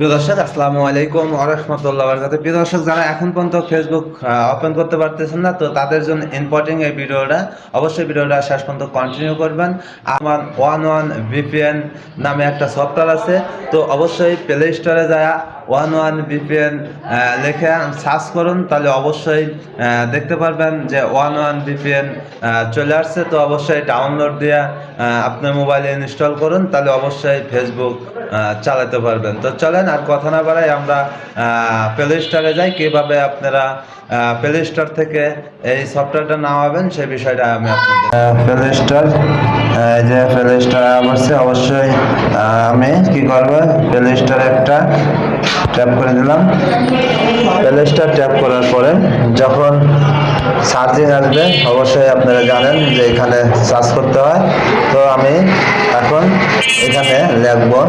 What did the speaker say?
প্রিয় দর্শক, আসসালামু আলাইকুম ওয়া রাহমাতুল্লাহি ওয়া বারাকাতুহু। প্রিয় দর্শক, যারা এখন পর্যন্ত ফেসবুক ওপেন করতে পারতেছেন না, তো তাদের জন্য ইম্পর্টেন্ট এই ভিডিওটা। অবশ্যই ভিডিওটা শেষ পর্যন্ত কন্টিনিউ করবেন। আমার ওয়ান ভিপিএন নামে একটা সফটওয়্যার আছে, তো অবশ্যই প্লে স্টোরে যায় ওয়ান ভিপিএন লিখে সার্চ করুন, তাহলে অবশ্যই দেখতে পারবেন যে ওয়ান ভিপিএন চলে আসছে। তো অবশ্যই ডাউনলোড দিয়ে আপনার মোবাইলে ইনস্টল করুন, তাহলে অবশ্যই ফেসবুক চালাতে পারবেন। তো চলেন আর কথা না বাড়াই, আমরা প্লে স্টোরে যাই। কীভাবে আপনারা প্লে স্টোর থেকে এই সফটওয়্যারটা নামাবেন সেই বিষয়টা আমি আপনাদের প্লে স্টোর, এই যে প্লে স্টোর আসছে, অবশ্যই আমি কি করবো, প্লে স্টোরে একটা ট্যাপ করে দিলাম। প্লে স্টোর ট্যাপ করার পরে যখন সার্চিং আসবে, অবশ্যই আপনারা জানেন যে এখানে সার্চ করতে হয়। তো আমি এখন এখানে লিখবো